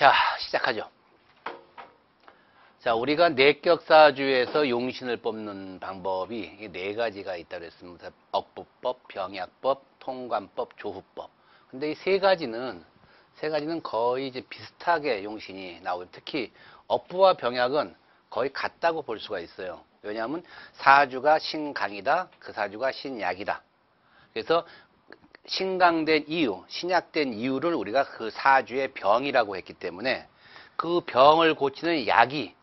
자, 시작하죠. 자, 우리가 내격사주에서 용신을 뽑는 방법이 네 가지가 있다고 그랬습니다. 억부법, 병약법, 통관법, 조후법. 근데 이 세 가지는 거의 이제 비슷하게 용신이 나오고, 특히 억부와 병약은 거의 같다고 볼 수가 있어요. 왜냐하면 사주가 신강이다, 그 사주가 신약이다. 그래서 신강된 이유, 신약된 이유를 우리가 그 사주의 병이라고 했기 때문에 그 병을 고치는 약이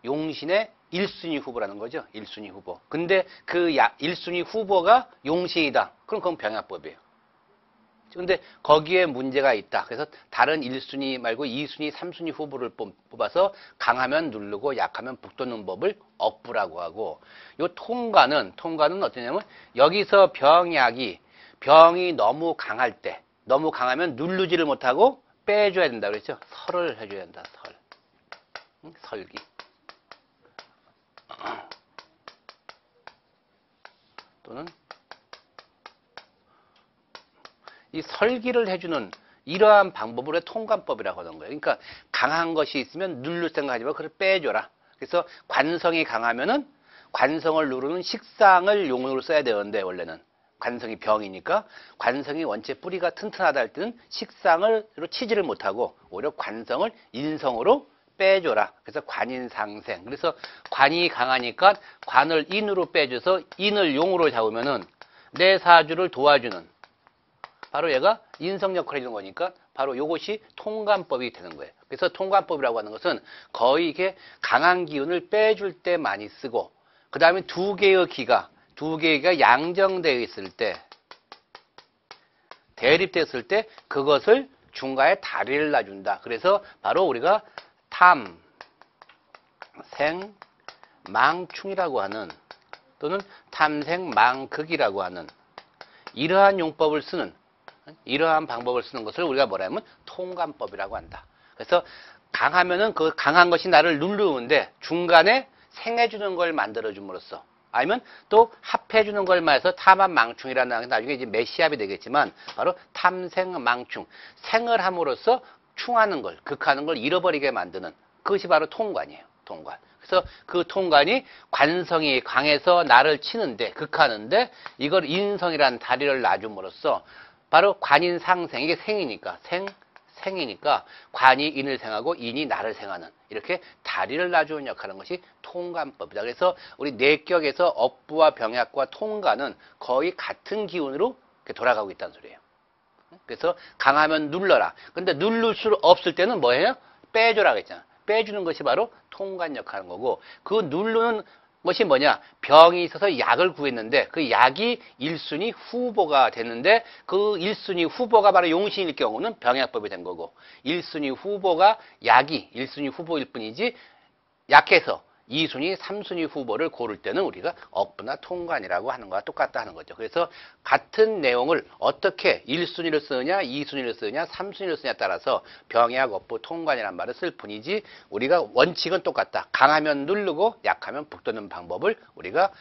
용신의 1순위 후보라는 거죠. 1순위 후보. 근데 그 1순위 후보가 용신이다. 그럼 그건 병약법이에요. 근데 거기에 문제가 있다. 그래서 다른 1순위 말고 2순위, 3순위 후보를 뽑아서 강하면 누르고 약하면 북돋는 법을 억부라고 하고, 요 통과는 어떠냐면 여기서 병이 너무 강할 때, 너무 강하면 누르지를 못하고 빼줘야 된다 그랬죠. 설을 해줘야 된다. 설기. 또는 이 설기를 해주는 이러한 방법으로 통관법이라고 하는 거예요. 그러니까 강한 것이 있으면 누를 생각하지 말고 그걸 빼줘라. 그래서 관성이 강하면은 관성을 누르는 식상을 용으로 써야 되는데, 원래는 관성이 병이니까 관성이 원체 뿌리가 튼튼하다 할 때는 식상을 치지를 못하고 오히려 관성을 인성으로 빼줘라. 그래서 관인상생. 그래서 관이 강하니까 관을 인으로 빼줘서 인을 용으로 잡으면은 내 사주를 도와주는, 바로 얘가 인성 역할을 해주는 거니까 바로 이것이 통관법이 되는 거예요. 그래서 통관법이라고 하는 것은 거의 이게 강한 기운을 빼줄 때 많이 쓰고, 그 다음에 두 개의 기가 양정되어 있을 때, 대립됐을 때 그것을 중간에 다리를 놔준다. 그래서 바로 우리가 탐생망충이라고 하는, 또는 탐생망극이라고 하는 이러한 용법을 쓰는, 이러한 방법을 쓰는 것을 우리가 뭐라 하면 통관법이라고 한다. 그래서 강하면은 그 강한 것이 나를 누르는데 중간에 생해주는 걸 만들어줌으로써, 아니면 또 합해주는 걸 말해서 탐한망충이라는, 나중에 이제 메시압이 되겠지만 바로 탐생망충, 생을 함으로써 충하는 걸, 극하는 걸 잃어버리게 만드는, 그것이 바로 통관이에요. 통관. 그래서 그 통관이 관성이 강해서 나를 치는데, 극하는데 이걸 인성이라는 다리를 놔줌으로써 바로 관인상생, 이게 생이니까 관이 인을 생하고 인이 나를 생하는, 이렇게 다리를 놔주는 역할을 하는 것이 통관법이다. 그래서 우리 내격에서 억부와 병약과 통관은 거의 같은 기운으로 돌아가고 있다는 소리예요. 그래서 강하면 눌러라. 근데 누를 수 없을 때는 뭐예요? 빼줘라 그랬잖아. 빼주는 것이 바로 통관 역할을 하는 거고, 그 누르는 것이 뭐냐? 병이 있어서 약을 구했는데 그 약이 1순위 후보가 됐는데, 그 1순위 후보가 바로 용신일 경우는 병약법이 된 거고, 1순위 후보가 약이 1순위 후보일 뿐이지 약해서 2순위, 3순위 후보를 고를 때는 우리가 억부나 통관이라고 하는 거와 똑같다 하는 거죠. 그래서 같은 내용을 어떻게 1순위를 쓰느냐, 2순위를 쓰느냐, 3순위를 쓰느냐에 따라서 병약, 억부, 통관이라는 말을 쓸 뿐이지 우리가 원칙은 똑같다. 강하면 누르고 약하면 북돋는 방법을 우리가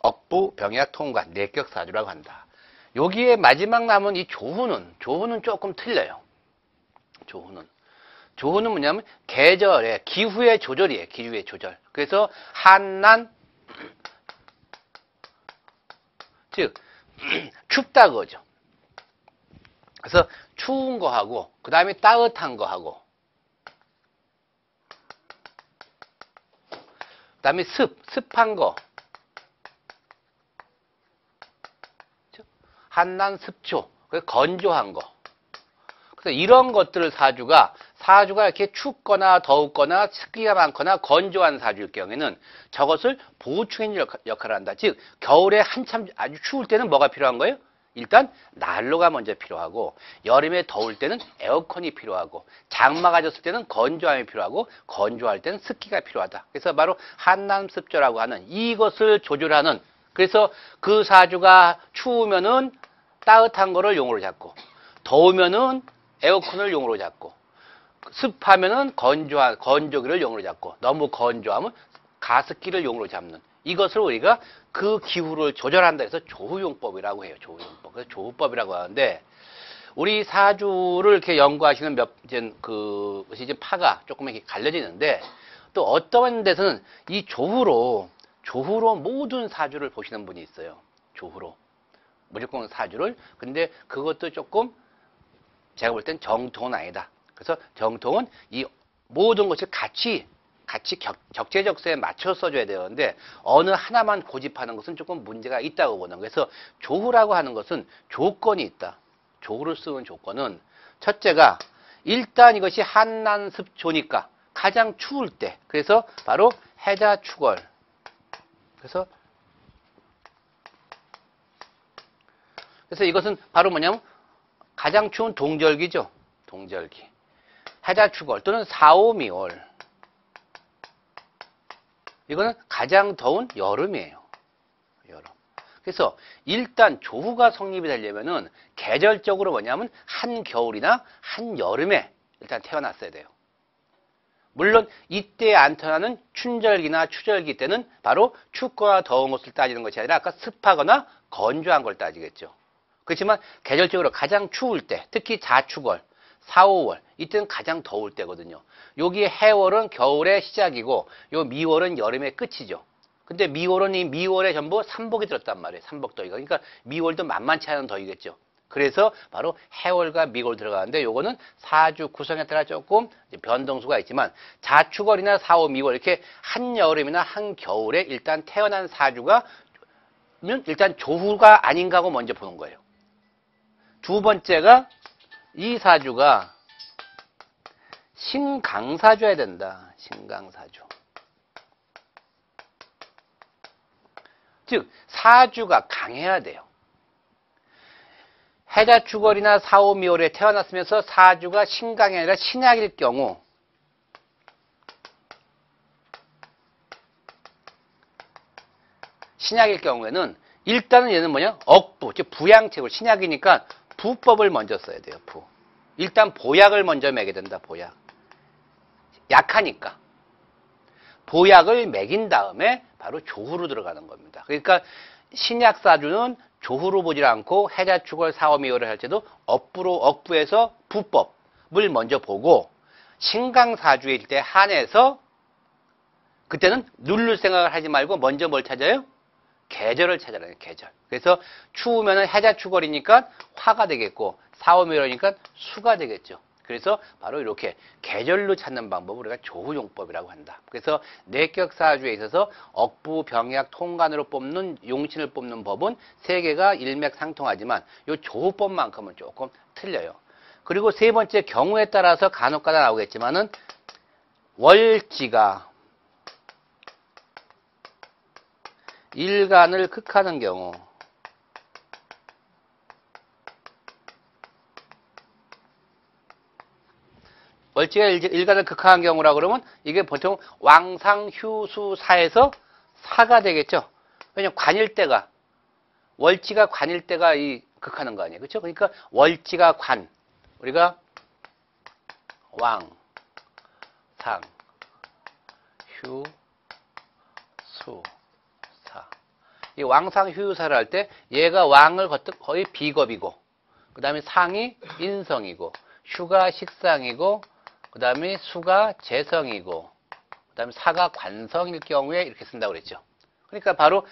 억부, 병약, 통관, 내격사주라고 한다. 여기에 마지막 남은 이 조후는 조금 틀려요. 조후는 뭐냐면 계절의, 기후의 조절이에요. 기후의 조절. 그래서 한난, 즉 춥다 그거죠. 그래서 추운 거 하고, 그 다음에 따뜻한 거 하고, 그 다음에 습한 거, 한난, 습초, 건조한 거. 그래서 이런 것들을 사주가 이렇게 춥거나 더웠거나 습기가 많거나 건조한 사주일 경우에는 저것을 보충해주는 역할을 한다. 즉 겨울에 한참 아주 추울 때는 뭐가 필요한 거예요? 일단 난로가 먼저 필요하고, 여름에 더울 때는 에어컨이 필요하고, 장마가 졌을 때는 건조함이 필요하고, 건조할 때는 습기가 필요하다. 그래서 바로 한남습조라고 하는 이것을 조절하는, 그래서 그 사주가 추우면은 따뜻한 거를 용어로 잡고, 더우면은 에어컨을 용어로 잡고, 습하면은 건조기를 용어로 잡고, 너무 건조하면 가습기를 용어로 잡는, 이것을 우리가 그 기후를 조절한다 해서 조후용법이라고 해요. 조후용법. 그래서 조후법이라고 하는데, 우리 사주를 이렇게 연구하시는 것이 이제 파가 조금 이렇게 갈려지는데, 또 어떤 데서는 이 조후로 모든 사주를 보시는 분이 있어요. 조후로. 무조건 사주를. 근데 그것도 조금 제가 볼 땐 정통은 아니다. 그래서 정통은 이 모든 것을 같이 적재적소에 맞춰 써줘야 되는데, 어느 하나만 고집하는 것은 조금 문제가 있다고 보는 거예요. 그래서 조후라고 하는 것은 조건이 있다. 조후를 쓰는 조건은, 첫째가 일단 이것이 한난습조니까 가장 추울 때, 그래서 바로 해자축월. 그래서 이것은 바로 뭐냐면 가장 추운 동절기죠. 동절기. 해자축월 또는 사오미월. 이거는 가장 더운 여름이에요. 여름. 그래서 일단 조후가 성립이 되려면은 계절적으로 뭐냐면 한겨울이나 한여름에 일단 태어났어야 돼요. 물론 이때 안 태어나는 춘절기나 추절기 때는 바로 춥거나 더운 것을 따지는 것이 아니라 아까 습하거나 건조한 걸 따지겠죠. 그렇지만 계절적으로 가장 추울 때, 특히 자축월, 4, 5월, 이때는 가장 더울 때거든요. 여기 해월은 겨울의 시작이고 요 미월은 여름의 끝이죠. 근데 미월은 이 미월에 전부 삼복이 들었단 말이에요. 삼복더위가. 그러니까 미월도 만만치 않은 더위겠죠. 그래서 바로 해월과 미월 들어가는데, 요거는 사주 구성에 따라 조금 변동수가 있지만 자축월이나 4, 5, 미월 이렇게 한여름이나 한겨울에 일단 태어난 사주가 일단 조후가 아닌가 하고 먼저 보는 거예요. 두 번째가 이 사주가 신강사주여야 된다. 신강사주. 즉 사주가 강해야 돼요. 해자축월이나 4, 5, 미월에 태어났으면서 사주가 신강이 아니라 신약일 경우, 신약일 경우에는 일단은 얘는 뭐냐? 억부, 즉 부양책을, 신약이니까 부법을 먼저 써야 돼요. 부. 일단 보약을 먼저 매게 된다. 보약. 약하니까. 보약을 매긴 다음에 바로 조후로 들어가는 겁니다. 그러니까 신약사주는 조후로 보질 않고 해자축월, 사오미월을 할 때도 억부에서 부법을 먼저 보고, 신강사주일 때 한해서 그때는 누를 생각을 하지 말고 먼저 뭘 찾아요? 계절을 찾아라요. 계절. 그래서 추우면은 해자축월이니까 화가 되겠고, 사오미월이니까 수가 되겠죠. 그래서 바로 이렇게 계절로 찾는 방법을 우리가 조후용법이라고 한다. 그래서 내격사주에 있어서 억부, 병약, 통간으로 뽑는, 용신을 뽑는 법은 세 개가 일맥상통하지만 이 조후법만큼은 조금 틀려요. 그리고 세 번째, 경우에 따라서 간혹가다 나오겠지만은 월지가 일간을 극하는 경우, 월지가 일간을 극하는 경우라 그러면 이게 보통 왕상휴수사에서 사가 되겠죠. 왜냐면 관일대가, 월지가 관일대가 이 극하는 거 아니에요. 그렇죠? 그러니까 월지가 관, 우리가 왕, 상, 휴, 수, 사. 이 왕상휴유사를 할 때 얘가 왕을 거의 비겁이고, 그 다음에 상이 인성이고, 휴가 식상이고, 그 다음에 수가 재성이고, 그 다음에 사가 관성일 경우에 이렇게 쓴다고 그랬죠. 그러니까 바로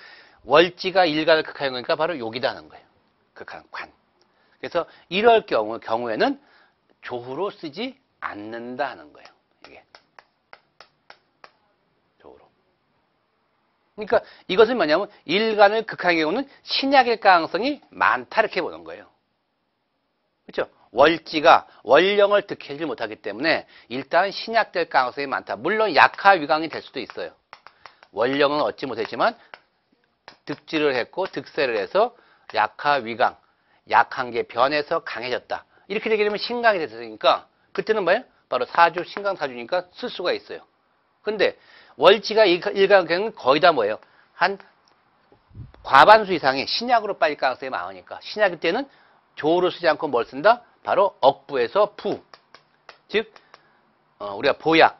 월지가 일간을 극하는 거니까 바로 여기다 하는 거예요. 극한 관. 그래서 이럴 경우에는 조후로 쓰지 않는다 하는 거예요. 이게 조후로. 그러니까 이것은 뭐냐면 일간을 극하는 경우는 신약일 가능성이 많다 이렇게 보는 거예요. 그렇죠? 월지가 월령을 득해지 못하기 때문에 일단 신약될 가능성이 많다. 물론 약하 위강이 될 수도 있어요. 월령은 얻지 못했지만 득지를 했고 득세를 해서 약하 위강, 약한 게 변해서 강해졌다. 이렇게 되게 되면 신강이 됐으니까 그때는 뭐예요? 바로 사주, 신강사주니까 쓸 수가 있어요. 근데 월지가 일강경은 거의 다 뭐예요? 한 과반수 이상이 신약으로 빠질 가능성이 많으니까 신약일 때는 조로 쓰지 않고 뭘 쓴다? 바로 억부에서 부. 즉 우리가 보약.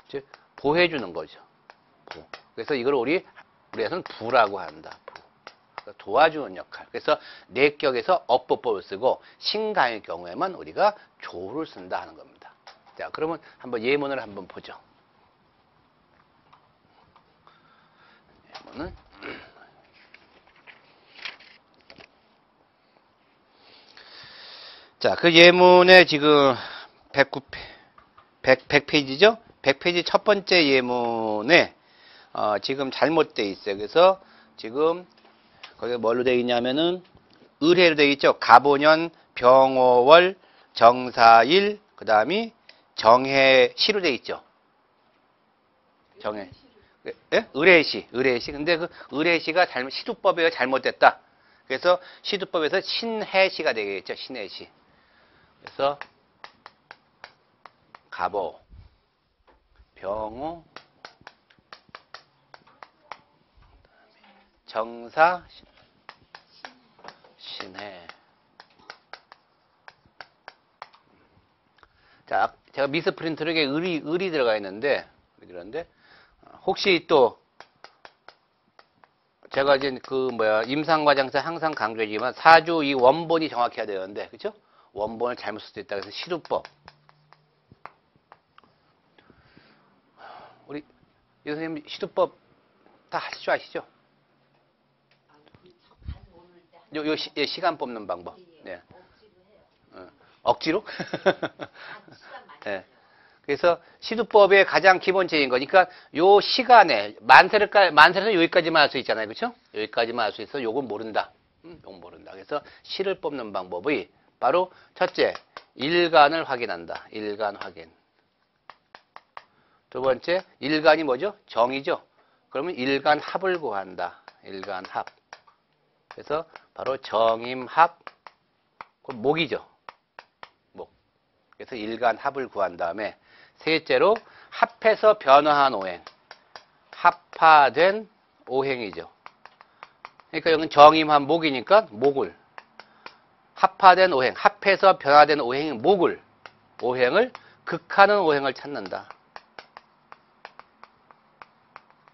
즉 보해주는 거죠. 부. 그래서 이걸 우리에서는 부라고 한다. 부. 도와주는 역할. 그래서 내격에서 업보법을 쓰고 신강의 경우에만 우리가 조를 쓴다 하는 겁니다. 자, 그러면 한번 예문을 한번 보죠. 예문은 자, 그 예문에 지금 100페이지죠? 100페이지 첫 번째 예문에 지금 잘못되어 있어요. 그래서 지금 거기가 뭘로 되어 있냐면은 을해로 되어 있죠. 가보년, 병오월, 정사일, 그 다음이 정해시로 되어 있죠. 정해. 예? 의뢰시. 근데 그 의뢰시가 시두법에 잘못됐다. 그래서 시두법에서 신해시가 되겠죠. 신해시. 그래서 가보, 병오, 정사, 신해. 자, 제가 미스프린트로 이게 을이 들어가 있는데, 혹시 또 제가 이제 임상과장사 항상 강조하지만 사주 이 원본이 정확해야 되는데, 그죠? 원본을 잘못 쓸 수 있다. 그래서 시두법. 우리 이 선생님 시두법 다 하실 줄 아시죠? 시간 뽑는 방법. 네. 억지로? 네. 그래서 시두법의 가장 기본적인 거니까 요 시간에 만세에서 여기까지만 할 수 있잖아요. 그렇죠? 여기까지만 할 수 있어. 요건 모른다. 요건 모른다. 그래서 시를 뽑는 방법이 바로 첫째, 일간을 확인한다. 일간 확인. 두 번째, 일간이 뭐죠? 정이죠. 그러면 일간 합을 구한다. 일간 합. 그래서 바로 정임합, 목이죠. 목. 그래서 일간 합을 구한 다음에 셋째로 합해서 변화한 오행. 합화된 오행이죠. 그러니까 여기는 정임합 목이니까 목을. 합화된 오행, 합해서 변화된 오행인 오행을 극하는 오행을 찾는다.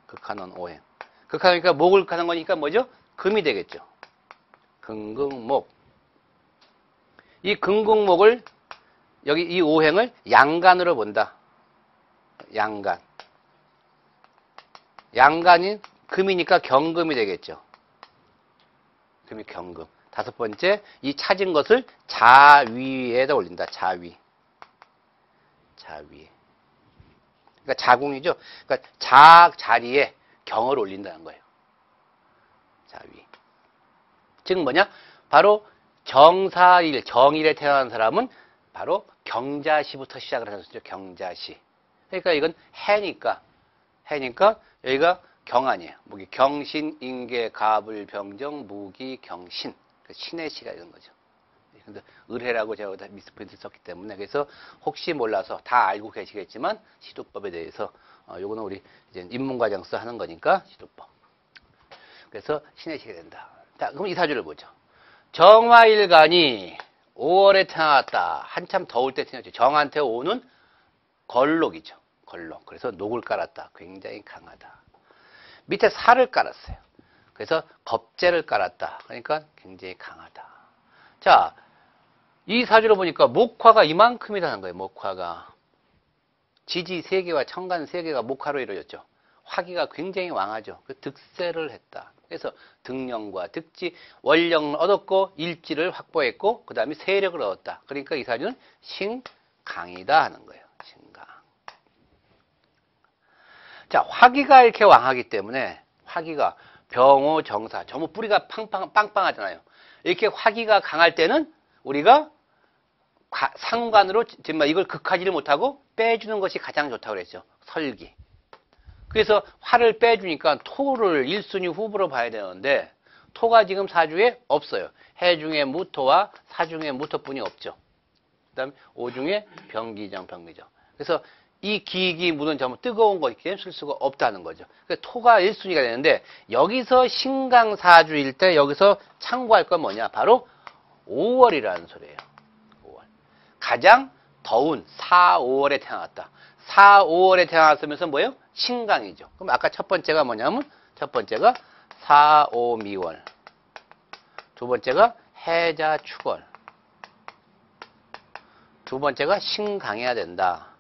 극하는 오행. 극하니까 목을 극하는 거니까 뭐죠? 금이 되겠죠. 금극목. 이 금극목을 여기 이 오행을 양간으로 본다. 양간. 양간이 금이니까 경금이 되겠죠. 금이 경금. 다섯 번째, 이 찾은 것을 자위에다 올린다. 자위. 그러니까 자궁이죠. 그러니까 자리에 경을 올린다는 거예요. 자위. 즉 뭐냐? 바로 정일에 태어난 사람은 바로 경자시부터 시작을 하셨죠. 경자시. 그러니까 이건 해니까 여기가 경안이에요. 목이 경신, 인계, 가불, 병정, 무기, 경신. 신의 시가 이런 거죠. 근데 을해라고 제가 미스프린트 썼기 때문에 그래서 혹시 몰라서 다 알고 계시겠지만 시두법에 대해서 요거는 우리 이제 인문과정서 하는 거니까 시두법. 그래서 신의 시가 된다. 자, 그럼 이 사주를 보죠. 정화일간이 5월에 태어났다. 한참 더울 때 태어났죠. 정한테 오는 걸록이죠. 걸록. 그래서 녹을 깔았다. 굉장히 강하다. 밑에 살을 깔았어요. 그래서 겁재를 깔았다. 그러니까 굉장히 강하다. 자, 이 사주로 보니까 목화가 이만큼이라는 거예요. 목화가. 지지 3개와 천간 3개가 목화로 이루어졌죠. 화기가 굉장히 왕하죠. 그 득세를 했다. 그래서 득령과 득지, 원령을 얻었고 일지를 확보했고 그 다음에 세력을 얻었다. 그러니까 이 사주는 신강이다 하는 거예요. 신강. 자, 화기가 이렇게 왕하기 때문에 화기가 병오 정사, 전부 뿌리가 빵빵하잖아요. 이렇게 화기가 강할 때는 우리가 상관으로 정말 이걸 극하지를 못하고 빼주는 것이 가장 좋다고 그랬죠. 설기. 그래서 화를 빼주니까 토를 1순위 후보로 봐야 되는데 토가 지금 사주에 없어요. 해 중에 무토와 사 중에 무토뿐이 없죠. 그 다음에 오 중에 병기정. 그래서 이 기기 묻은 전부 뜨거운 거기 때문에 쓸 수가 없다는 거죠. 그래서 토가 1순위가 되는데 여기서 신강사주일 때 여기서 참고할 건 뭐냐? 바로 5월이라는 소리예요. 5월. 가장 더운 4, 5월에 태어났다. 4, 5월에 태어났으면서 뭐예요? 신강이죠. 그럼 아까 첫 번째가 뭐냐면 첫 번째가 4, 5, 미월. 두 번째가 해자 축월. 두 번째가 신강해야 된다.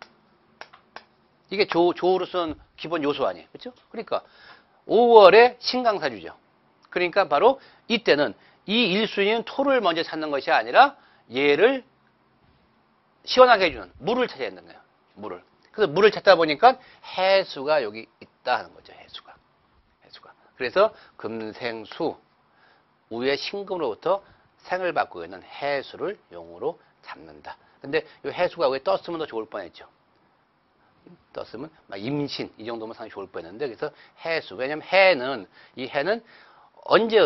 이게 조우로서는 기본 요소 아니에요. 그렇죠? 그러니까 5월에 신강사주죠. 그러니까 바로 이때는 이 1순위는 토를 먼저 찾는 것이 아니라 얘를 시원하게 해주는 물을 찾아야 된다는 거예요. 물을. 그래서 물을 찾다 보니까 해수가 여기 있다 하는 거죠. 해수가. 그래서 금생수, 우의 신금으로부터 생을 받고 있는 해수를 용으로 잡는다. 근데 이 해수가 왜 떴으면 더 좋을 뻔했죠. 떴으면 막 임신 이 정도면 상당히 좋을 뻔했는데, 그래서 해수. 왜냐면 이 해는 언제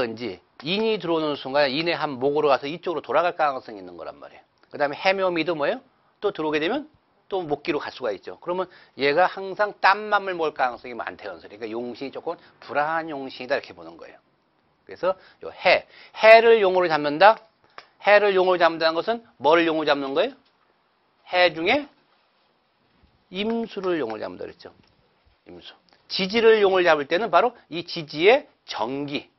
인이 들어오는 순간 인의 한 목으로 가서 이쪽으로 돌아갈 가능성이 있는 거란 말이에요. 그 다음에 해묘미도 뭐예요? 또 들어오게 되면 또 목기로 갈 수가 있죠. 그러면 얘가 항상 딴맘을 먹을 가능성이 많대요. 그러니까 용신이 조금 불안한 용신이다 이렇게 보는 거예요. 그래서 요 해를 용으로 잡는다. 해를 용으로 잡는다는 것은 뭐를 용으로 잡는 거예요? 해 중에 임수를 용을 잡는다 그랬죠. 임수. 지지를 용을 잡을 때는 바로 이 지지의 정기.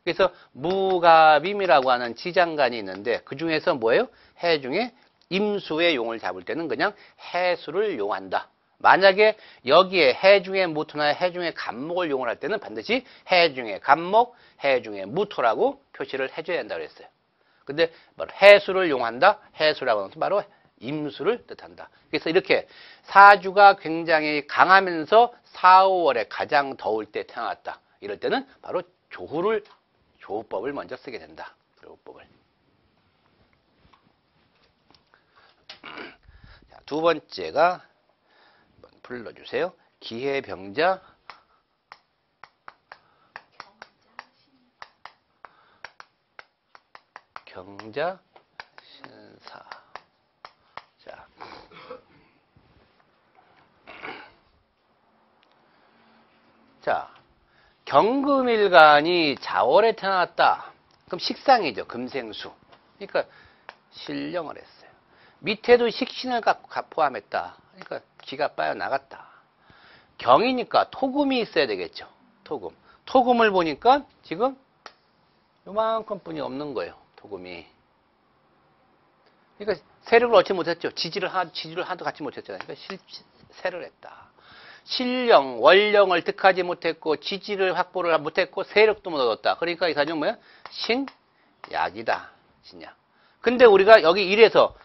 그래서 무갑임이라고 하는 지장간이 있는데 그 중에서 뭐예요? 해 중에 임수의 용을 잡을 때는 그냥 해수를 용한다. 만약에 여기에 해 중에 무토나 해 중에 간목을 용을 할 때는 반드시 해 중에 간목, 해 중에 무토라고 표시를 해줘야 한다고 그랬어요. 근데 바로 해수를 용한다. 해수라고 하는 것은 바로 임수를 뜻한다. 그래서 이렇게 사주가 굉장히 강하면서 4, 5월에 가장 더울 때 태어났다. 이럴 때는 바로 조후법을 먼저 쓰게 된다. 조후법을. 자, 두 번째가 불러주세요. 기해병자 경자 신사. 자, 경금일간이 자월에 태어났다. 그럼 식상이죠. 금생수. 그러니까 신령을 했어요. 밑에도 식신을 포함했다. 그러니까 기가 빠져나갔다. 경이니까 토금이 있어야 되겠죠. 토금. 토금을 보니까 지금 요만큼 뿐이 없는 거예요. 토금이. 그러니까 세력을 얻지 못했죠. 지지를 하나도 갖지 못했잖아요. 그러니까 세를 했다. 신령, 원령을 득하지 못했고 지지를 확보를 못했고 세력도 못 얻었다. 그러니까 이 사주는 뭐야? 신약이다. 신약. 근데 우리가 여기 이래서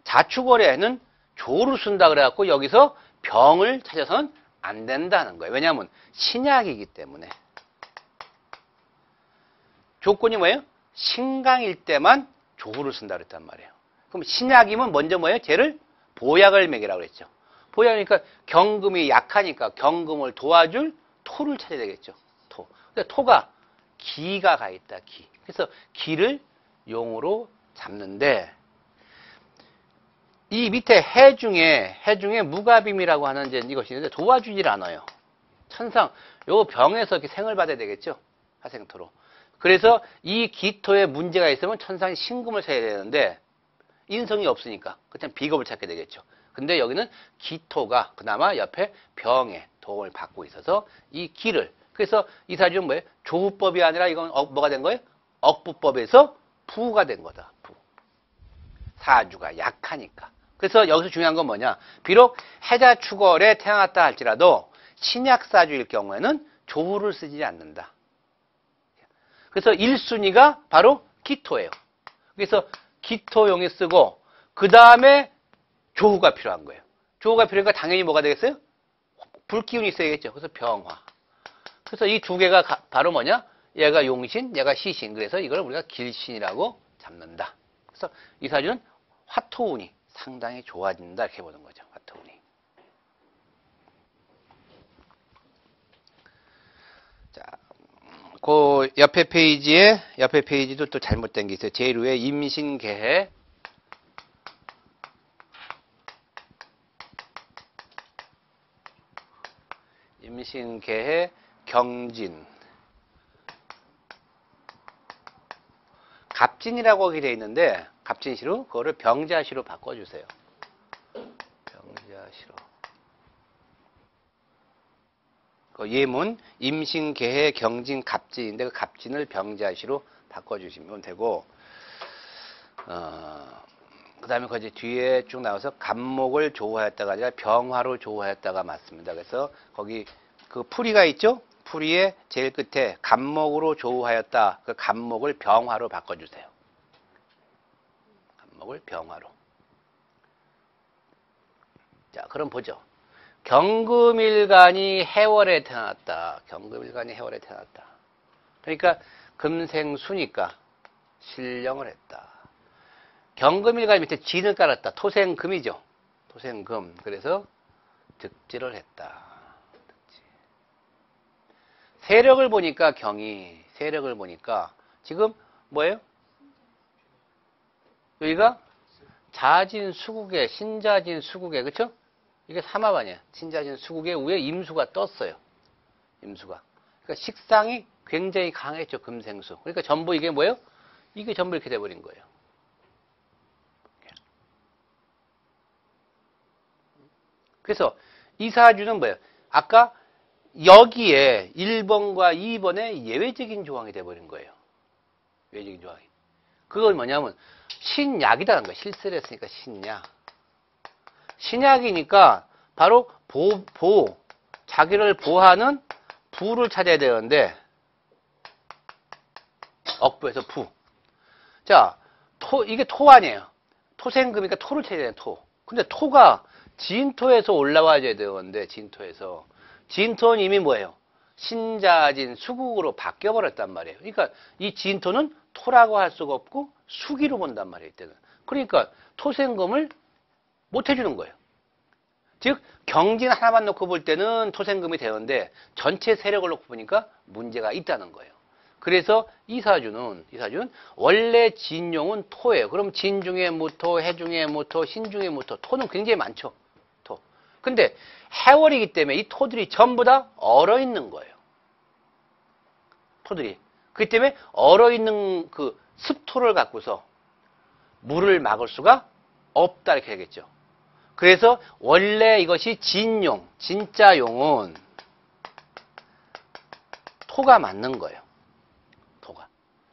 자축월에는 조를 쓴다 그래갖고 여기서 병을 찾아서는 안 된다는 거예요. 왜냐하면 신약이기 때문에. 조건이 뭐예요? 신강일 때만 조후를 쓴다 그랬단 말이에요. 그럼 신약이면 먼저 뭐예요? 쟤를 보약을 먹이라고 그랬죠. 보약이니까 경금이 약하니까 경금을 도와줄 토를 찾아야 되겠죠. 토. 근데 토가 기가 가 있다. 기. 그래서 기를 용으로 잡는데 이 밑에 해 중에 무갑임이라고 하는 이것이 있는데 도와주질 않아요. 천상 요 병에서 이렇게 생을 받아야 되겠죠. 화생토로. 그래서 이 기토에 문제가 있으면 천상이 신금을 쳐야 되는데 인성이 없으니까 그렇다면 비겁을 찾게 되겠죠. 근데 여기는 기토가 그나마 옆에 병에 도움을 받고 있어서 이 기를, 그래서 이 사주는 뭐예요? 조후법이 아니라 이건 뭐가 된 거예요? 억부법에서 부가 된 거다. 부. 사주가 약하니까. 그래서 여기서 중요한 건 뭐냐? 비록 해자 축월에 태어났다 할지라도 신약사주일 경우에는 조후를 쓰지 않는다. 그래서 1순위가 바로 기토예요. 그래서 기토용이 쓰고 그 다음에 조후가 필요한 거예요. 조후가 필요하니까 당연히 뭐가 되겠어요? 불기운이 있어야겠죠. 그래서 병화. 그래서 이 두 개가 바로 뭐냐? 얘가 용신, 얘가 시신. 그래서 이걸 우리가 길신이라고 잡는다. 그래서 이 사주는 화토운이 상당히 좋아진다 이렇게 보는 거죠. 화토운이. 자, 그 옆에 페이지도 또 잘못된 게 있어요. 제일 위에 임신계해 경진 갑진이라고 하게 되어 있는데 갑진시로 그거를 병자시로 바꿔주세요. 병자시로. 그 예문 임신계해 경진 갑진인데 그 갑진을 병자시로 바꿔주시면 되고, 그 다음에 거기 뒤에 쭉 나와서 간목을 조우하였다가 아니라 병화로 조우하였다가 맞습니다. 그래서 거기 그 풀이가 있죠? 풀이의 제일 끝에 간목으로 조우하였다. 그 간목을 병화로 바꿔주세요. 간목을 병화로. 자, 그럼 보죠. 경금일간이 해월에 태어났다. 경금일간이 해월에 태어났다. 그러니까 금생수니까 신령을 했다. 경금일간 밑에 진을 깔았다. 토생금이죠. 토생금. 그래서 득지를 했다. 득지. 세력을 보니까 경이, 세력을 보니까 지금 뭐예요? 여기가 자진 수국에, 신자진 수국에, 그쵸? 이게 삼합 아니야. 신자진 수국에 위에 임수가 떴어요. 임수가. 그러니까 식상이 굉장히 강했죠. 금생수. 그러니까 전부 이게 뭐예요? 이게 전부 이렇게 돼버린 거예요. 그래서 이 사주는 뭐예요? 아까 여기에 1번과 2번에 예외적인 조항이 돼버린 거예요. 예외적인 조항이. 그건 뭐냐면 신약이라는 거예요. 실세를 했으니까 신약. 신약이니까 바로 자기를 보호하는 부를 찾아야 되는데 억부에서 부. 자, 이게 토 아니에요. 토생금이니까 토를 찾아야 돼요. 토. 근데 토가 진토에서 올라와야 되는데 진토에서. 진토는 이미 뭐예요? 신자진 수국으로 바뀌어버렸단 말이에요. 그러니까 이 진토는 토라고 할 수가 없고 수기로 본단 말이에요. 이때는. 그러니까 토생금을 못 해주는 거예요. 즉 경진 하나만 놓고 볼 때는 토생금이 되는데 전체 세력을 놓고 보니까 문제가 있다는 거예요. 그래서 이 사주는 원래 진용은 토예요. 그럼 진 중에 무토, 해 중에 무토, 신 중에 무토. 토는 굉장히 많죠. 토. 근데 해월이기 때문에 이 토들이 전부 다 얼어 있는 거예요. 토들이. 그렇기 때문에 얼어 있는 그 습토를 갖고서 물을 막을 수가 없다 이렇게 되겠죠. 그래서 원래 이것이 진용, 진짜 용은 토가 맞는 거예요. 토가.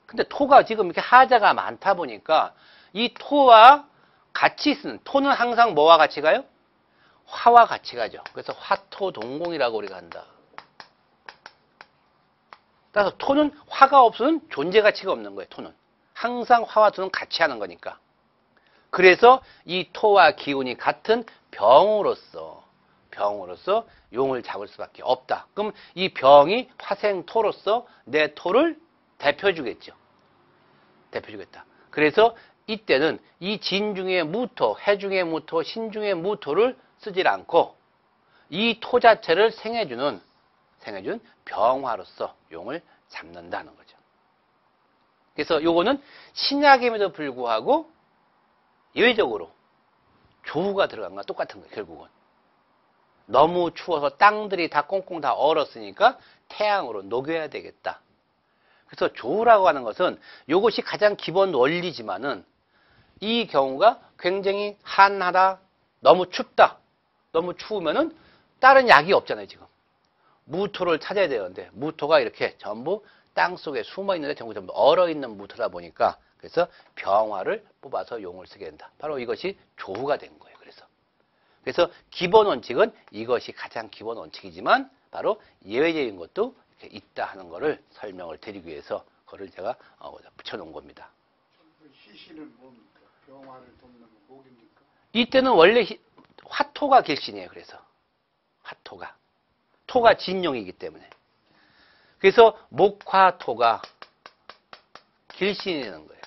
근데 토가 지금 이렇게 하자가 많다 보니까 이 토와 같이 쓰는, 토는 항상 뭐와 같이 가요? 화와 같이 가죠. 그래서 화토동공이라고 우리가 한다. 따라서 토는 화가 없으면 존재 가치가 없는 거예요. 토는. 항상 화와 토는 같이 하는 거니까. 그래서 이 토와 기운이 같은 병으로서 용을 잡을 수밖에 없다. 그럼 이 병이 화생토로서 내 토를 대표주겠죠. 대표주겠다. 그래서 이때는 이 진 중에 무토, 해 중에 무토, 신 중에 무토를 쓰질 않고 이 토 자체를 생해준 병화로서 용을 잡는다는 거죠. 그래서 요거는 신약임에도 불구하고 예외적으로 조우가 들어간 거랑 똑같은 거예요. 결국은. 너무 추워서 땅들이 다 꽁꽁 다 얼었으니까 태양으로 녹여야 되겠다. 그래서 조우라고 하는 것은 이것이 가장 기본 원리지만은 이 경우가 굉장히 한하다, 너무 춥다, 너무 추우면은 다른 약이 없잖아요. 지금 무토를 찾아야 되는데 무토가 이렇게 전부 땅 속에 숨어 있는데 전부 얼어 있는 무토다 보니까 그래서 병화를 뽑아서 용을 쓰게 된다. 바로 이것이 조우가 된 거예요. 그래서 기본 원칙은 이것이 가장 기본 원칙이지만 바로 예외적인 것도 이렇게 있다 하는 것을 설명을 드리기 위해서 그걸 제가 붙여놓은 겁니다. 희신은 뭡니까? 병화를 돕는 목입니까? 이때는 원래 화토가 길신이에요. 그래서 화토가 토가 진용이기 때문에 그래서 목화토가 길신이 되는 거예요.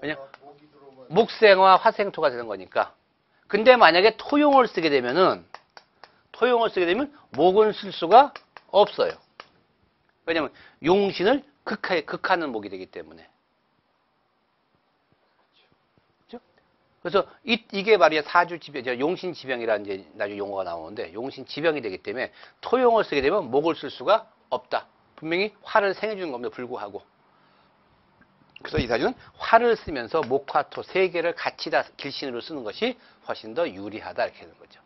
왜냐 목생화 화생토가 되는 거니까. 근데 만약에 토용을 쓰게 되면 목은 쓸 수가 없어요. 왜냐면 용신을 극하는 목이 되기 때문에. 그렇죠? 그래서 이게 말이야 사주지병, 용신지병이라는 이제 나중에 용어가 나오는데 용신지병이 되기 때문에 토용을 쓰게 되면 목을 쓸 수가 없다. 분명히 화를 생해주는 겁니다. 불구하고. 그래서 이 사주는 화를 쓰면서 목화토 세 개를 같이 다 길신으로 쓰는 것이 훨씬 더 유리하다 이렇게 되는 거죠.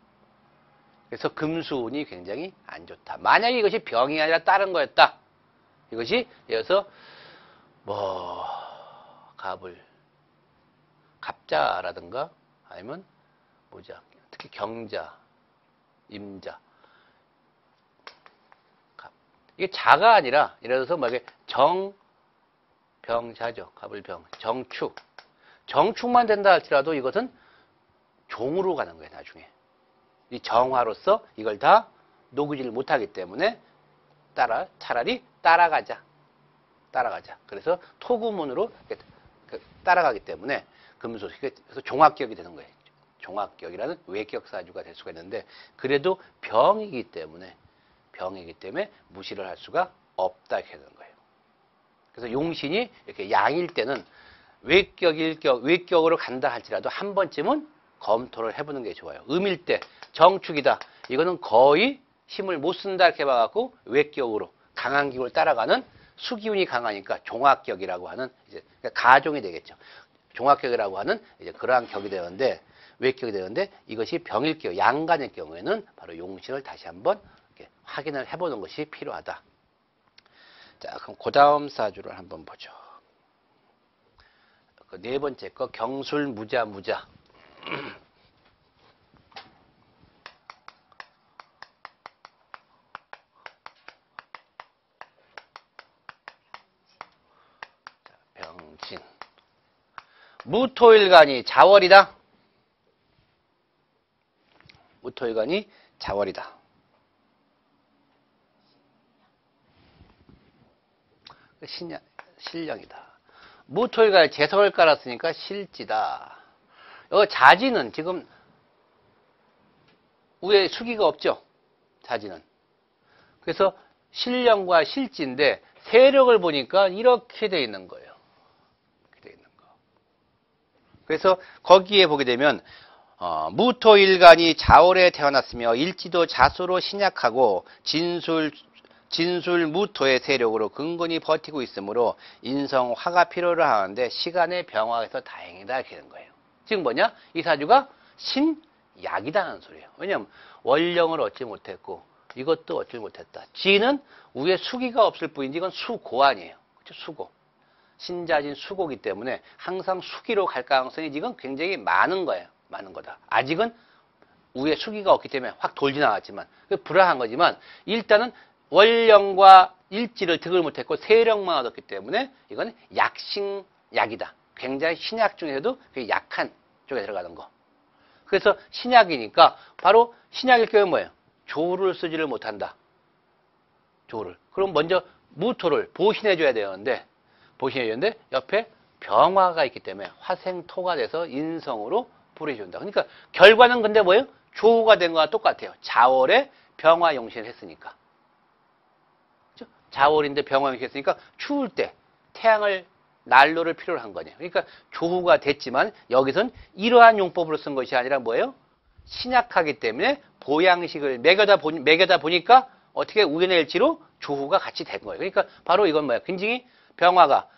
그래서 금수운이 굉장히 안 좋다. 만약에 이것이 병이 아니라 다른 거였다. 이것이 예를 들어서 뭐 갑을 갑자라든가 아니면 모자, 특히 경자, 임자, 갑. 이게 자가 아니라 예를 들어서 뭐 이게 정병자죠. 갑을 병, 정축. 정축만 된다 할지라도 이것은 종으로 가는 거예요. 나중에 이 정화로서 이걸 다 녹이지를 못하기 때문에 차라리 따라가자. 그래서 토구문으로 따라가기 때문에 금소, 그래서 종합격이 되는 거예요. 종합격이라는 외격 사주가 될 수가 있는데, 그래도 병이기 때문에 무시를 할 수가 없다 이렇게 되는 거예요. 그래서 용신이 이렇게 양일 때는 외격으로 간다 할지라도 한 번쯤은 검토를 해보는 게 좋아요. 음일 때 정축이다. 이거는 거의 힘을 못 쓴다 이렇게 봐갖고 외격으로 강한 기운을 따라가는 수기운이 강하니까 종합격이라고 하는 이제 가종이 되겠죠. 종합격이라고 하는 이제 그러한 격이 되는데, 외격이 되는데, 이것이 병일 경우, 양간의 경우에는 바로 용신을 다시 한번 이렇게 확인을 해보는 것이 필요하다. 자, 그럼 그 다음 사주를 한번 보죠. 그 네 번째 거 경술 무자. 병진. 무토일간이 자월이다. 무토일간이 자월이다. 신령이다. 무토일간에 재성을 깔았으니까 실지다. 여기 자지는 지금 위에 수기가 없죠. 자지는. 그래서 신령과 실지인데 세력을 보니까 이렇게 돼 있는 거예요. 이렇게 돼 있는 거. 그래서 거기에 보게 되면 무토일간이 자월에 태어났으며 일지도 자수로 신약하고 진술 무토의 세력으로 근근히 버티고 있으므로 인성 화가 필요를 하는데 시간의 병화에서 다행이다 이렇게 되는 거예요. 지금 뭐냐? 이 사주가 신약이다는 소리예요. 왜냐하면 원령을 얻지 못했고 이것도 얻지 못했다. 지는 위에 수기가 없을 뿐이지 이건 수고아니에요. 그렇죠? 수고. 신자진 수고기 때문에 항상 수기로 갈 가능성이 지금 굉장히 많은 거예요. 많은 거다. 아직은 위에 수기가 없기 때문에 확 돌진 않았지만 불안한 거지만 일단은 원령과 일지를 득을 못했고 세력만 얻었기 때문에 이건 약이다. 굉장히 신약 중에서도 약한 쪽에 들어가는 거. 그래서 신약이니까 바로 신약일 경우에 뭐예요? 조를 쓰지를 못한다. 조를. 그럼 먼저 무토를 보신해줘야 되는데 옆에 병화가 있기 때문에 화생토가 돼서 인성으로 불해준다. 그러니까 결과는 근데 뭐예요? 조가 된 거와 똑같아요. 자월에 병화 용신을 했으니까. 그렇죠? 자월인데 병화 용신을 했으니까 추울 때 태양을 난로를 필요로 한 거네요. 그러니까 조후가 됐지만 여기선 이러한 용법으로 쓴 것이 아니라 뭐예요? 신약하기 때문에 보양식을 매겨다 보니까 어떻게 우연의 일치로 조후가 같이 된 거예요. 그러니까 바로 이건 뭐예요? 굉장히 병화가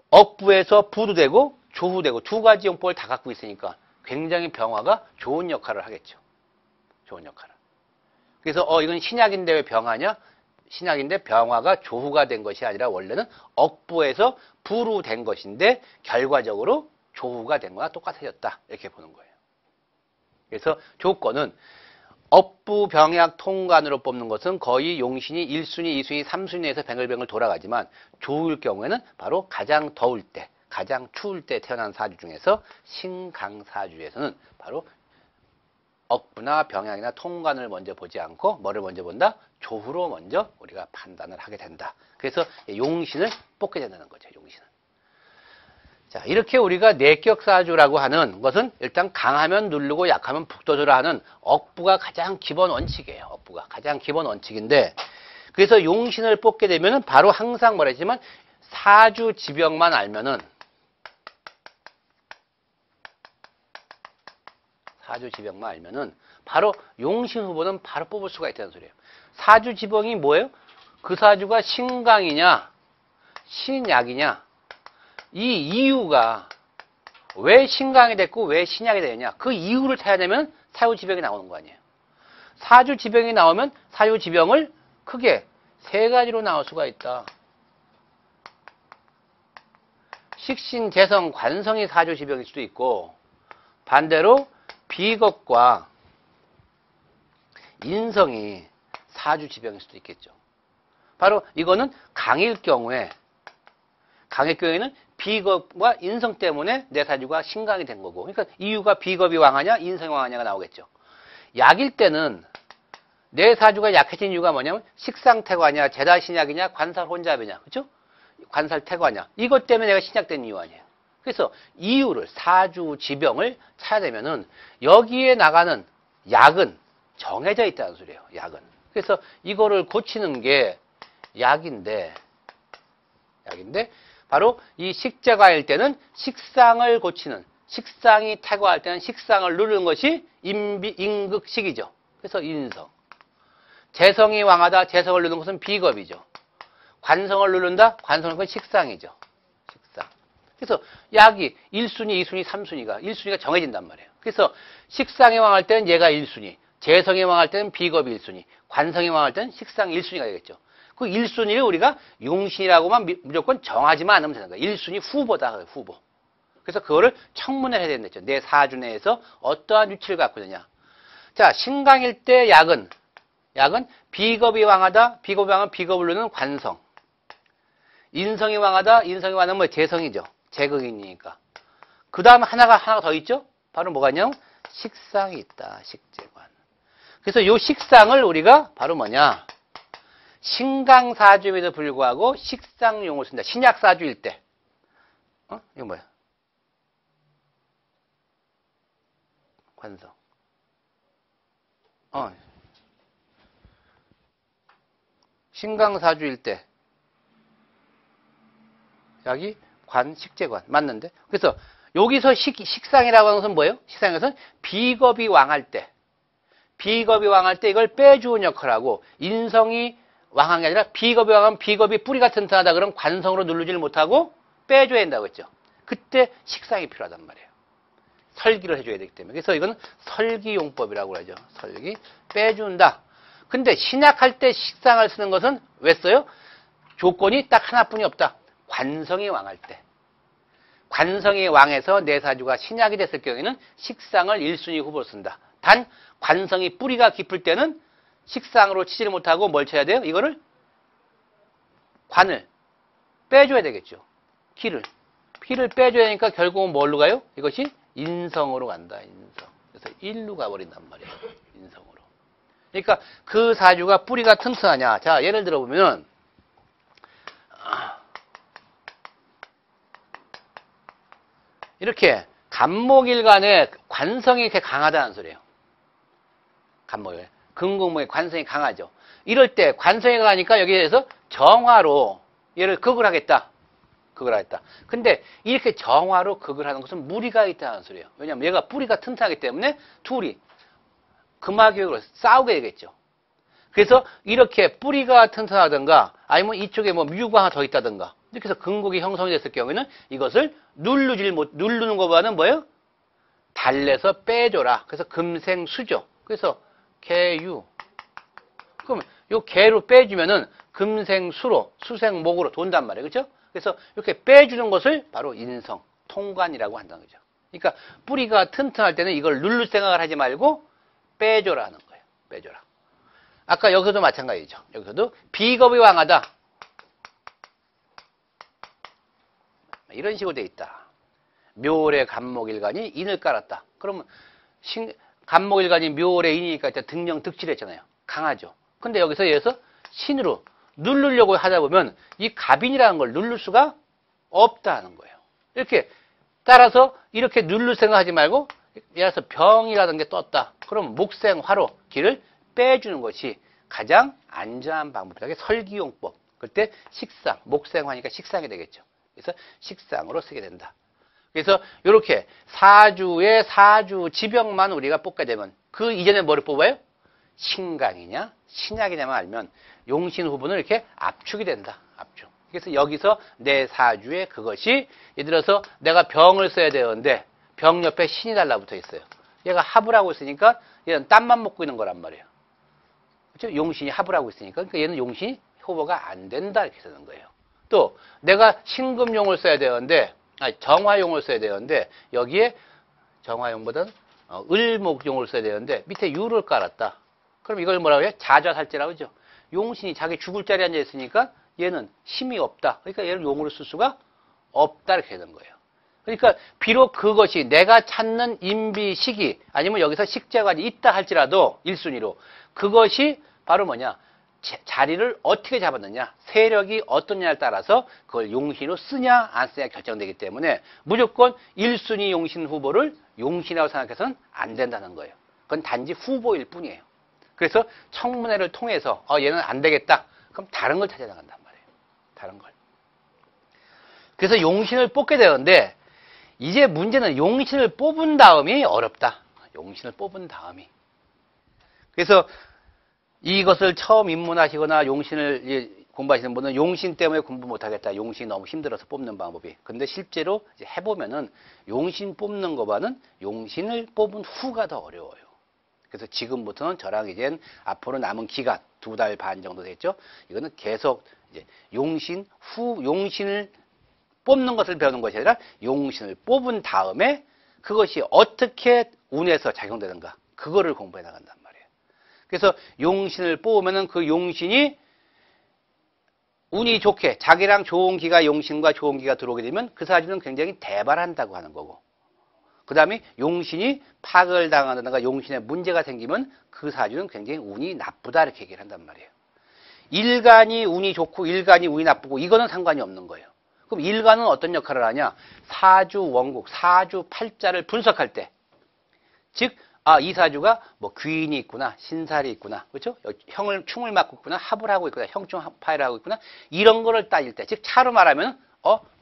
억부에서 부도 되고 조후되고 두 가지 용법을 다 갖고 있으니까 굉장히 병화가 좋은 역할을 하겠죠. 좋은 역할을. 그래서 이건 신약인데 왜 병화냐? 신약인데 병화가 조후가 된 것이 아니라 원래는 억부에서 부로 된 것인데 결과적으로 조후가 된 거나 똑같아졌다. 이렇게 보는 거예요. 그래서 조건은 억부 병약 통관으로 뽑는 것은 거의 용신이 1순위, 2순위, 3순위에서 뱅글뱅글 돌아가지만 조후일 경우에는 바로 가장 더울 때, 가장 추울 때 태어난 사주 중에서 신강사주에서는 바로 억부나 병약이나 통관을 먼저 보지 않고 뭐를 먼저 본다? 조후로 먼저 우리가 판단을 하게 된다. 그래서 용신을 뽑게 된다는 거죠. 용신은. 자, 이렇게 우리가 내격사주라고 하는 것은 일단 강하면 누르고 약하면 북돋으라 하는 억부가 가장 기본 원칙이에요. 억부가 가장 기본 원칙인데 그래서 용신을 뽑게 되면은 바로 항상 말했지만 사주 지병만 알면은 바로 용신 후보는 바로 뽑을 수가 있다는 소리예요. 사주 지병이 뭐예요? 그 사주가 신강이냐 신약이냐 이 이유가 왜 신강이 됐고 왜 신약이 되느냐 그 이유를 찾아내면 사주지병이 나오는 거 아니에요. 사주지병이 나오면 사주지병을 크게 세 가지로 나올 수가 있다. 식신, 재성, 관성이 사주지병일 수도 있고 반대로 비겁과 인성이 사주지병일 수도 있겠죠. 바로 이거는 강일 경우에는 비겁과 인성 때문에 내 사주가 신강이 된 거고, 그러니까 이유가 비겁이 왕하냐 인성이 왕하냐가 나오겠죠. 약일 때는 내 사주가 약해진 이유가 뭐냐면 식상태과냐 재다신약이냐 관살혼잡이냐, 그렇죠? 관살태과냐, 이것 때문에 내가 신약된 이유 아니에요. 그래서 이유를, 사주지병을 찾아야 되면은 여기에 나가는 약은 정해져 있다는 소리예요. 약은. 그래서 이거를 고치는 게 약인데 바로 이 식재과일 때는 식상을 고치는, 식상이 태과할 때는 식상을 누르는 것이 임극식이죠. 그래서 인성. 재성이 왕하다, 재성을 누르는 것은 비겁이죠. 관성을 누른다, 관성은 건 식상이죠. 식상. 그래서 약이 1순위, 2순위, 3순위가 1순위가 정해진단 말이에요. 그래서 식상이 왕할 때는 얘가 1순위, 재성이 왕할 때는 비겁이 1순위, 관성이 왕할 때는 식상이 1순위가 되겠죠. 그 1순위를 우리가 용신이라고만 무조건 정하지만 않으면 되는 거예요. 1순위 후보다, 후보. 그래서 그거를 청문을 해야 된다 했죠. 내 사주 내에서 어떠한 위치를 갖고 있느냐. 자, 신강일 때 약은 비겁이 왕하다, 비겁이 왕하면 비겁을 누르는 관성. 인성이 왕하다, 인성이 왕하면 뭐 재성이죠. 재극인이니까. 그 다음 하나가 더 있죠? 바로 뭐가 있냐면 식상이 있다, 식재관. 그래서 요 식상을 우리가 바로 뭐냐? 신강사주임에도 불구하고 식상용을 쓴다. 신약사주일 때. 이거 뭐야? 관성. 신강사주일 때. 여기 식재관. 맞는데? 그래서 여기서 식상이라고 하는 것은 뭐예요? 식상에서는 비겁이 왕할 때. 비겁이 왕할 때 이걸 빼주는 역할하고, 인성이 왕한 게 아니라 비겁이 왕하면 비겁이 뿌리가 튼튼하다 그러면 관성으로 누르지를 못하고 빼줘야 된다고 했죠. 그때 식상이 필요하단 말이에요. 설기를 해줘야 되기 때문에. 그래서 이거는 설기용법이라고 하죠. 설기. 빼준다. 근데 신약할 때 식상을 쓰는 것은 왜 써요? 조건이 딱 하나뿐이 없다. 관성이 왕할 때. 관성이 왕해서 내 사주가 신약이 됐을 경우에는 식상을 1순위 후보로 쓴다. 단 관성이 뿌리가 깊을 때는 식상으로 치지를 못하고 뭘 쳐야 돼요? 이거를 관을 빼줘야 되겠죠. 피를 빼줘야 하니까 결국은 뭘로 가요? 이것이 인성으로 간다. 인성. 그래서 일로 가버린단 말이에요. 인성으로. 그러니까 그 사주가 뿌리가 튼튼하냐. 자, 예를 들어 보면 이렇게 간목일간에 관성이 이렇게 강하다는 소리예요. 간목일. 금공목의 관성이 강하죠. 이럴 때 관성이 강하니까 여기에서 정화로 얘를 극을 하겠다. 근데 이렇게 정화로 극을 하는 것은 무리가 있다는 소리예요. 왜냐하면 얘가 뿌리가 튼튼하기 때문에 둘이 금화교육으로 싸우게 되겠죠. 그래서 이렇게 뿌리가 튼튼하든가 아니면 이쪽에 뭐 묘가 하나 더 있다든가 이렇게 해서 근곡이 형성이 됐을 경우에는 이것을 누르는 것보다는 뭐예요? 달래서 빼줘라. 그래서 금생수죠. 그래서 개유. 그럼 요 개로 빼주면은 금생수로, 수생목으로 돈단 말이에요. 그렇죠? 그래서 이렇게 빼주는 것을 바로 인성, 통관이라고 한다는 거죠. 그러니까 뿌리가 튼튼할 때는 이걸 누를 생각을 하지 말고 빼줘라는 거예요. 빼줘라. 아까 여기서도 마찬가지죠. 여기서도 비겁이 왕하다. 이런 식으로 돼 있다. 묘월의 간목일간이 인을 깔았다. 그러면 간목일간이 묘월의 인이니까 등령 득실했잖아요. 강하죠. 근데 여기서 신으로 누르려고 하다 보면 이 갑인이라는 걸 누를 수가 없다는 거예요. 이렇게 따라서 이렇게 누를 생각하지 말고 예를 들어서 병이라는 게 떴다. 그럼 목생화로 기를 빼주는 것이 가장 안전한 방법이다. 설기용법. 그때 식상, 목생화니까 식상이 되겠죠. 그래서 식상으로 쓰게 된다. 그래서 이렇게 사주의 사주 지병만 우리가 뽑게 되면 그 이전에 뭐를 뽑아요? 신강이냐 신약이냐만 알면 용신 후보는 이렇게 압축이 된다. 압축. 그래서 여기서 내 사주에 그것이 예를 들어서 내가 병을 써야 되는데 병 옆에 신이 달라붙어 있어요. 얘가 합을 하고 있으니까 얘는 땀만 먹고 있는 거란 말이에요. 그렇죠? 용신이 합을 하고 있으니까 그러니까 얘는 용신이 후보가 안 된다 이렇게 쓰는 거예요. 또 내가 신금용을 써야 되는데 정화용을 써야 되는데 여기에 정화용보다는 을목용을 써야 되는데 밑에 유를 깔았다. 그럼 이걸 뭐라고 해요? 자좌살제라고 하죠. 용신이 자기 죽을 자리에 앉아 있으니까 얘는 힘이 없다. 그러니까 얘를 용으로 쓸 수가 없다 이렇게 되는 거예요. 그러니까 비록 그것이 내가 찾는 임비 시기 아니면 여기서 식재가 있다 할지라도 1순위로 그것이 바로 뭐냐? 자리를 어떻게 잡았느냐, 세력이 어떠냐에 따라서 그걸 용신으로 쓰냐 안 쓰냐 결정되기 때문에 무조건 1순위 용신 후보를 용신이라고 생각해서는 안 된다는 거예요. 그건 단지 후보일 뿐이에요. 그래서 청문회를 통해서 얘는 안 되겠다. 그럼 다른 걸 찾아 나간단 말이에요. 다른 걸. 그래서 용신을 뽑게 되는데 이제 문제는 용신을 뽑은 다음이 어렵다. 용신을 뽑은 다음이. 그래서 이것을 처음 입문하시거나 용신을 공부하시는 분은 용신 때문에 공부 못하겠다. 용신이 너무 힘들어서 뽑는 방법이. 근데 실제로 이제 해보면은 용신 뽑는 것과는 용신을 뽑은 후가 더 어려워요. 그래서 지금부터는 저랑 이제 앞으로 남은 기간 2달 반 정도 됐죠. 이거는 계속 이제 용신을 뽑는 것을 배우는 것이 아니라 용신을 뽑은 다음에 그것이 어떻게 운에서 작용되는가. 그거를 공부해 나간단 말이에요. 그래서 용신을 뽑으면은 그 용신이 운이 좋게 자기랑 좋은 기가 용신과 좋은 기가 들어오게 되면 그 사주는 굉장히 대발한다고 하는 거고 그 다음에 용신이 파괴를 당한다든가 용신에 문제가 생기면 그 사주는 굉장히 운이 나쁘다 이렇게 얘기를 한단 말이에요. 일간이 운이 좋고 일간이 운이 나쁘고 이거는 상관이 없는 거예요. 그럼 일간은 어떤 역할을 하냐? 사주 원국, 사주 팔자를 분석할 때 즉 이 사주가 뭐 귀인이 있구나, 신살이 있구나, 그렇죠? 충을 맡고 있구나, 합을 하고 있구나, 형충 파를 하고 있구나, 이런 거를 따질 때, 즉 차로 말하면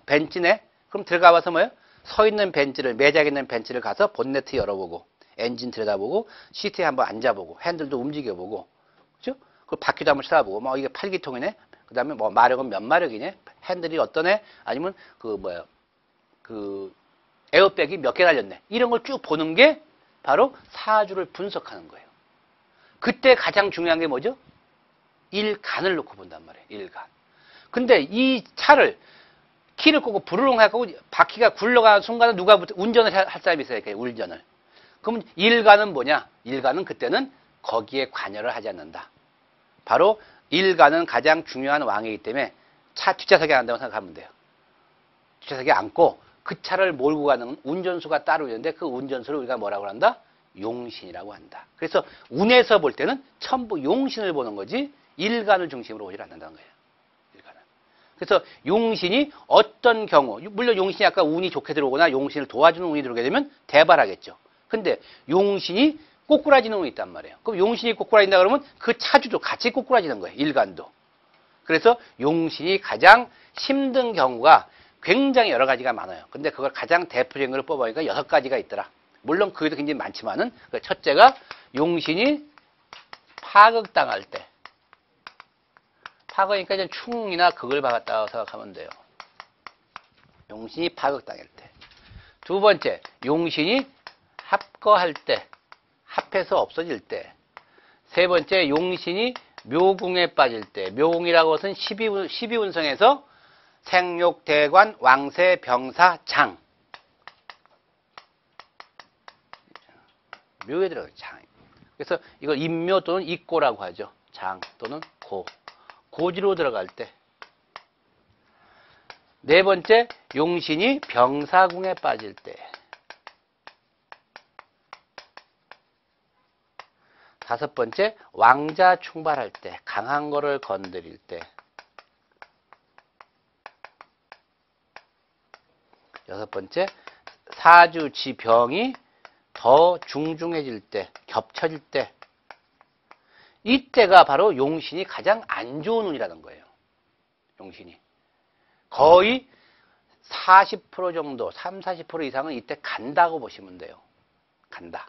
벤츠네. 그럼 들어가봐서 뭐예요? 서 있는 벤츠를 매장 있는 벤츠를 가서 본네트 열어보고, 엔진 들여다보고, 시트에 한번 앉아보고, 핸들도 움직여보고, 그렇죠? 그 바퀴도 한번 쳐다보고, 뭐 이게 8기통이네. 그다음에 뭐 마력은 몇 마력이네, 핸들이 어떠네, 아니면 그 에어백이 몇 개 달렸네. 이런 걸 쭉 보는 게 바로 사주를 분석하는 거예요. 그때 가장 중요한 게 뭐죠? 일간을 놓고 본단 말이에요. 일간. 근데 이 차를 키를 꽂고 부르릉 하고 바퀴가 굴러가는 순간에 누가 운전을 할 사람이 있어요. 운전을. 그럼 일간은 뭐냐? 일간은 그때는 거기에 관여를 하지 않는다. 바로 일간은 가장 중요한 왕이기 때문에 차 뒷좌석에 앉는다고 생각하면 돼요. 뒷좌석에 앉고 그 차를 몰고 가는 운전수가 따로 있는데 그 운전수를 우리가 뭐라고 한다? 용신이라고 한다. 그래서 운에서 볼 때는 전부 용신을 보는 거지 일간을 중심으로 오질 않는다는 거예요. 일간은. 그래서 용신이 어떤 경우, 물론 용신이 아까 운이 좋게 들어오거나 용신을 도와주는 운이 들어오게 되면 대발하겠죠. 근데 용신이 꼬꾸라지는 운이 있단 말이에요. 그럼 용신이 꼬꾸라진다 그러면 그 차주도 같이 꼬꾸라지는 거예요. 일간도. 그래서 용신이 가장 힘든 경우가 굉장히 여러 가지가 많아요. 근데 그걸 가장 대표적인 걸 뽑아보니까 6가지가 있더라. 물론 그게도 굉장히 많지만은 첫째가 용신이 파극당할 때. 파극이니까 이제 충이나 극을 받았다고 생각하면 돼요. 용신이 파극당할 때. 두 번째, 용신이 합거할 때. 합해서 없어질 때. 세 번째, 용신이 묘궁에 빠질 때. 묘궁이라고 해서는 12운성에서 생욕, 대관, 왕세, 병사, 장. 묘에 들어가요. 장. 그래서 이걸 인묘 또는 입고라고 하죠. 장 또는 고. 고지로 들어갈 때. 네 번째, 용신이 병사궁에 빠질 때. 다섯 번째, 왕자 충발할 때. 강한 거를 건드릴 때. 여섯 번째, 사주지병이 더 중중해질 때, 겹쳐질 때. 이때가 바로 용신이 가장 안 좋은 운이라는 거예요. 용신이. 거의 40% 정도, 30, 40% 이상은 이때 간다고 보시면 돼요. 간다.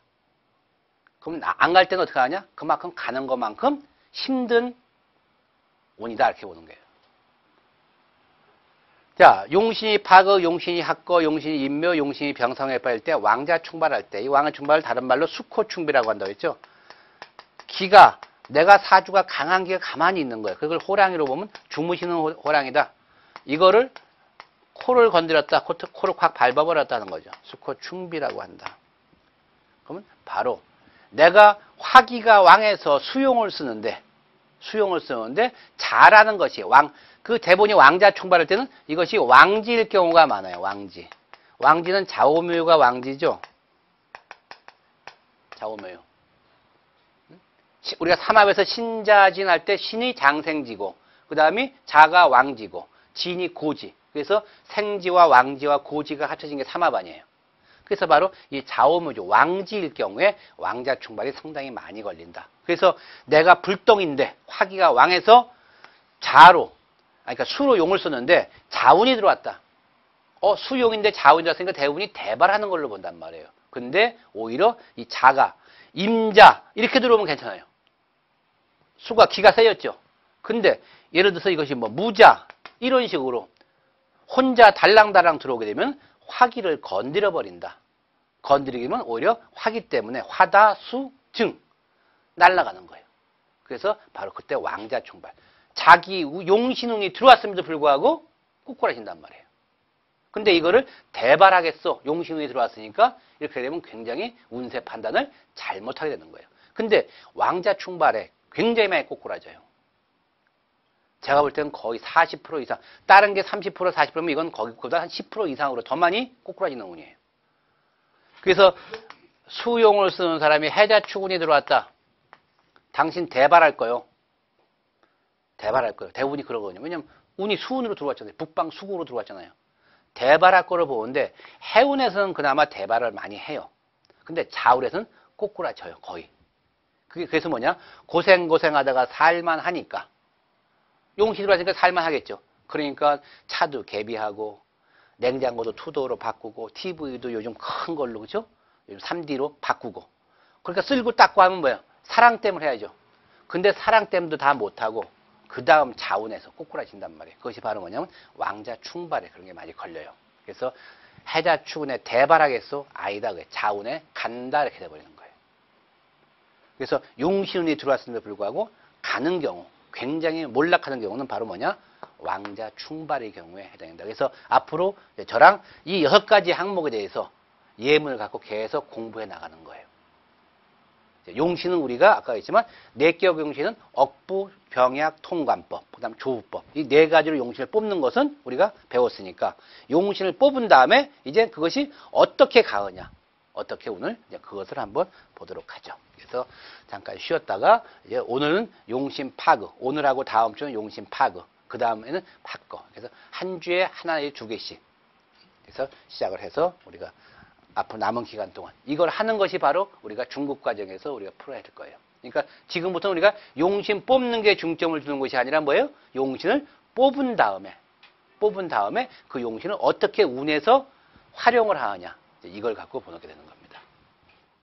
그럼 안 갈 때는 어떻게 하냐? 그만큼 가는 것만큼 힘든 운이다. 이렇게 보는 거예요. 자, 용신이 파거, 용신이 합거, 용신이 인묘, 용신이 병성에 빠질 때, 왕자 충발할 때, 이 왕의 충발을 다른 말로 수코충비라고 한다고 했죠. 기가, 내가 사주가 강한 기가 가만히 있는 거예요. 그걸 호랑이로 보면 주무시는 호랑이다. 이거를 코를 건드렸다. 코를 확 밟아버렸다는 거죠. 수코 충비라고 한다. 그러면 바로 내가 화기가 왕에서 수용을 쓰는데 잘하는 것이 그 대본이 왕자 충발할 때는 이것이 왕지일 경우가 많아요. 왕지는 좌오묘가 왕지죠. 좌오묘. 우리가 삼합에서 신자진 할 때 신이 장생지고 그 다음이 자가 왕지고 진이 고지. 그래서 생지와 왕지와 고지가 합쳐진 게 삼합 아니에요. 그래서 바로 이 좌오묘죠. 왕지일 경우에 왕자 충발이 상당히 많이 걸린다. 그래서 내가 불똥인데 화기가 왕에서 자로, 그러니까 수로 용을 썼는데 자운이 들어왔다. 수용인데 자운이 들어왔으니까 대운이 대발하는 걸로 본단 말이에요. 근데 오히려 이 자가, 임자 이렇게 들어오면 괜찮아요. 수가 기가 세였죠. 근데 예를 들어서 이것이 뭐 무자 이런 식으로 혼자 달랑달랑 들어오게 되면 화기를 건드려 버린다. 건드리기면 오히려 화기 때문에 화다수증 날아가는 거예요. 그래서 바로 그때 왕자 충발. 자기 용신운이 들어왔음에도 불구하고 ቁ꾸라진단 말이에요. 근데 이거를 대발하겠어. 용신운이 들어왔으니까 이렇게 되면 굉장히 운세 판단을 잘못하게 되는 거예요. 근데 왕자 충발에 굉장히 많이 꼬꾸라져요. 제가 볼 때는 거의 40% 이상. 다른 게 30%, 40%면 이건 거기보다 한 10% 이상으로 더 많이 꼬꾸라지는 운이에요. 그래서 수용을 쓰는 사람이 해자축운이 들어왔다. 당신 대발할 거요. 대발할 거예요. 대운이 그러거든요. 왜냐면 운이 수운으로 들어왔잖아요. 북방 수구로 들어왔잖아요. 대발할 거를 보는데 해운에서는 그나마 대발을 많이 해요. 근데 자울에서는 꼬꾸라져요. 거의. 그래서 뭐냐? 고생하다가 살만 하니까. 용신으로 하니까 살만 하겠죠. 그러니까 차도 개비하고 냉장고도 투도로 바꾸고 TV도 요즘 큰 걸로 그죠? 요즘 3D로 바꾸고. 그러니까 쓸고 닦고 하면 뭐예요? 사랑 때문에 해야죠. 근데 사랑 때문에도 다 못하고 그 다음 자운에서 꼬꾸라진단 말이에요. 그것이 바로 뭐냐면 왕자 충발에 그런 게 많이 걸려요. 그래서 해자 축운에 대발하겠소? 아니다. 자운에 간다 이렇게 돼버리는 거예요. 그래서 용신운이 들어왔음에도 불구하고 가는 경우 굉장히 몰락하는 경우는 바로 뭐냐? 왕자 충발의 경우에 해당된다. 그래서 앞으로 저랑 이 6가지 항목에 대해서 예문을 갖고 계속 공부해 나가는 거예요. 용신은 우리가 아까 했지만 4개 용신은 억부, 병약, 통관법, 그 다음 조후법. 이 4가지로 용신을 뽑는 것은 우리가 배웠으니까 용신을 뽑은 다음에 이제 그것이 어떻게 가느냐, 어떻게 오늘 이제 그것을 한번 보도록 하죠. 그래서 잠깐 쉬었다가 이제 오늘은 용신 파그, 오늘하고 다음 주는 용신 파그, 그 다음에는 바꿔. 그래서 한 주에 하나에 2개씩. 그래서 시작을 해서 우리가 앞으로 남은 기간 동안 이걸 하는 것이 바로 우리가 중급 과정에서 우리가 풀어야 될 거예요. 그러니까 지금부터 우리가 용신 뽑는 게 중점을 두는 것이 아니라 뭐예요? 용신을 뽑은 다음에 그 용신을 어떻게 운에서 활용을 하느냐, 이걸 갖고 보게 되는 겁니다.